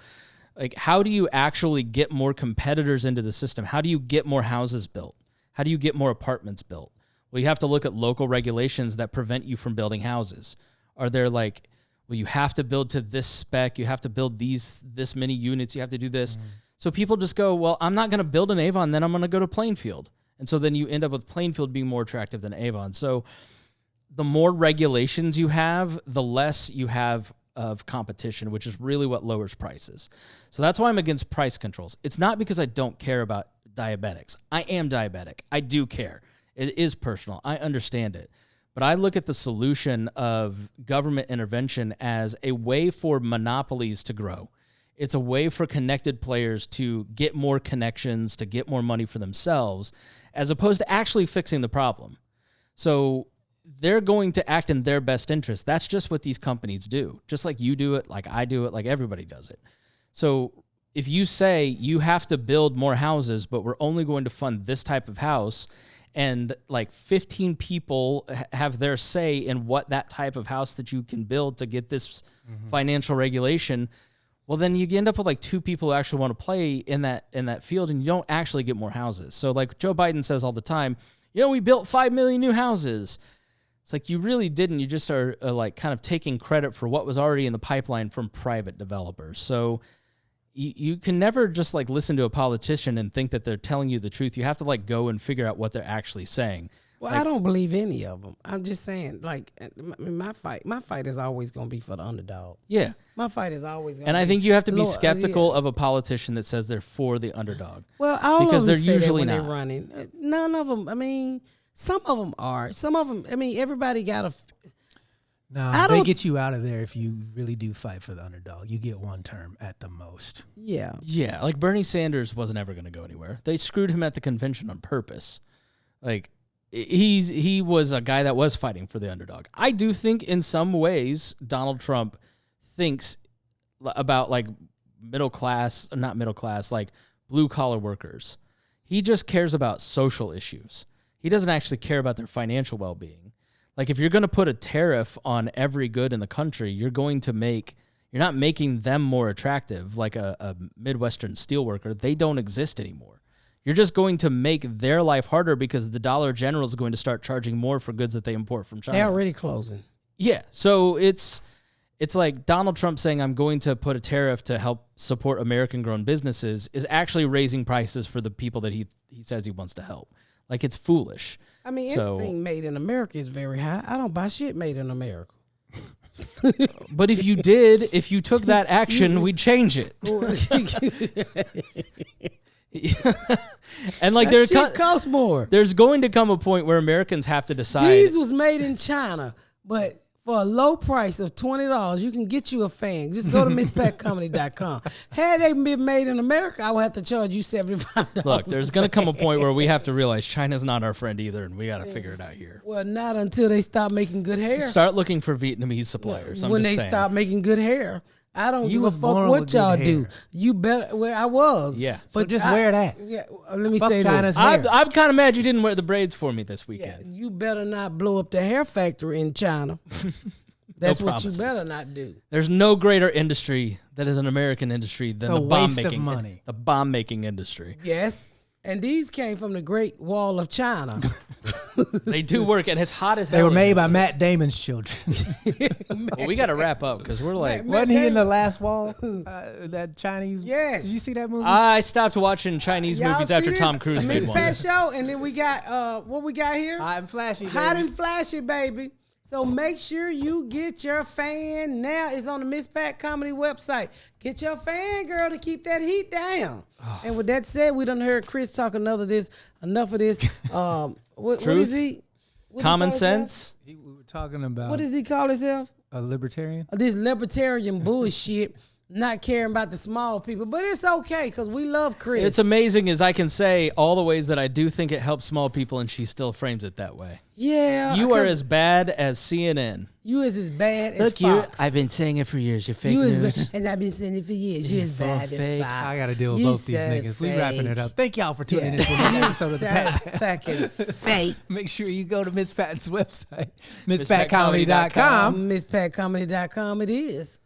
B: like, how do you actually get more competitors into the system? How do you get more houses built? How do you get more apartments built? Well, you have to look at local regulations that prevent you from building houses. Are there like, well, you have to build to this spec, you have to build this many units, you have to do this. So people just go, well, I'm not going to build an Avon, then I'm going to go to Plainfield. And so then you end up with Plainfield being more attractive than Avon. So the more regulations you have, the less you have of competition, which is really what lowers prices. So that's why I'm against price controls. It's not because I don't care about diabetics. I am diabetic. I do care. It is personal. I understand it. But I look at the solution of government intervention as a way for monopolies to grow. It's a way for connected players to get more connections, to get more money for themselves, as opposed to actually fixing the problem. So they're going to act in their best interest. That's just what these companies do. Just like you do it, like I do it, like everybody does it. So if you say you have to build more houses, but we're only going to fund this type of house, and like 15 people have their say in what that type of house that you can build to get this financial regulation, well, then you end up with like 2 people who actually want to play in that field, and you don't actually get more houses. So like Joe Biden says all the time, we built 5 million new houses. It's like, you really didn't. You just are like kind of taking credit for what was already in the pipeline from private developers. So you can never just like listen to a politician and think that they're telling you the truth. You have to like go and figure out what they're actually saying.
A: Well,
B: like,
A: I don't believe any of them. I'm just saying, like, my fight is always going to be for the underdog.
B: Yeah.
A: My fight is always going to be.
B: And I think you have to be skeptical of a politician that says they're for the underdog.
A: Well, all
B: because
A: of them
B: they're
A: say
B: usually
A: that when
B: not.
A: they're running. None of them. I mean, some of them are. Some of them, I mean, everybody got a...
C: No, they get you out of there if you really do fight for the underdog. You get 1 term at the most.
A: Yeah.
B: Yeah, like Bernie Sanders wasn't ever going to go anywhere. They screwed him at the convention on purpose. Like, he was a guy that was fighting for the underdog. I do think in some ways Donald Trump thinks about like not middle class, like blue collar workers. He just cares about social issues. He doesn't actually care about their financial well-being. Like, if you're going to put a tariff on every good in the country, you're not making them more attractive. Like a Midwestern steelworker, they don't exist anymore. You're just going to make their life harder because the Dollar General is going to start charging more for goods that they import from China.
A: They're already closing.
B: Yeah. So it's like Donald Trump saying, I'm going to put a tariff to help support American-grown businesses is actually raising prices for the people that he says he wants to help. Like, it's foolish.
A: I mean, anything made in America is very high. I don't buy shit made in America.
B: But if you took that action, we'd change it. And like,
A: that shit costs more.
B: There's going to come a point where Americans have to decide.
A: These was made in China, but for a low price of $20, you can get you a fan. Just go to MissPatComedy.com. Had they been made in America, I would have to charge you $75.
B: Look, there's going to come a point where we have to realize China's not our friend either, and we got to figure it out here.
A: Well, not until they stop making good hair.
B: Start looking for Vietnamese suppliers.
A: When they stop making good hair. I don't give a fuck what y'all do. You better. Well, I was.
B: Yeah.
C: But so just wear that.
A: Yeah. Let me
C: fuck
A: say
C: China's
A: this.
C: hair.
B: I'm kind of mad you didn't wear the braids for me this weekend.
A: Yeah, you better not blow up the hair factory in China. That's
B: No
A: what
B: promises.
A: you better not do.
B: There's no greater industry that is an American industry than the bomb making.
C: Money.
B: The bomb making industry.
A: Yes. And these came from the Great Wall of China.
B: They do work, and it's hot as hell.
C: They were made by Matt Damon's children.
B: Well, we got to wrap up because we're like.
C: Wasn't he in the last wall? That Chinese.
A: Yes.
C: Did you see that movie?
B: I stopped watching Chinese movies after Tom Cruise made
A: Miss
B: one.
A: Pat Show, and then we got what we got here?
C: Hot and flashy.
A: Hot
C: baby.
A: and flashy, baby. So make sure you get your fan now. It's on the Miss Pat Comedy website. Get your fan, girl, to keep that heat down. Oh. And with that said, we done heard Chris talk enough of this. What is he?
B: Common sense.
C: We were talking about.
A: What does he call himself?
C: A libertarian.
A: This libertarian bullshit. not caring about the small people. But it's okay because we love Chris.
B: It's amazing as I can say all the ways that I do think it helps small people, and she still frames it that way.
A: Yeah.
B: You are as bad as CNN.
A: You is as bad as
D: Look,
A: Fox.
D: I've been saying it for years. You're fake
A: You is
D: news.
A: and I've been saying it for years. You as bad as
D: fake.
A: Fox.
C: I got to deal with
A: You
C: both these
A: so
C: niggas. We wrapping it up. Thank y'all for tuning in to
A: You
C: this episode of the
A: so
C: Pat.
A: fucking fake.
C: Make sure you go to Miss Pat's website, MissPatComedy.com.
A: MissPatComedy.com it is.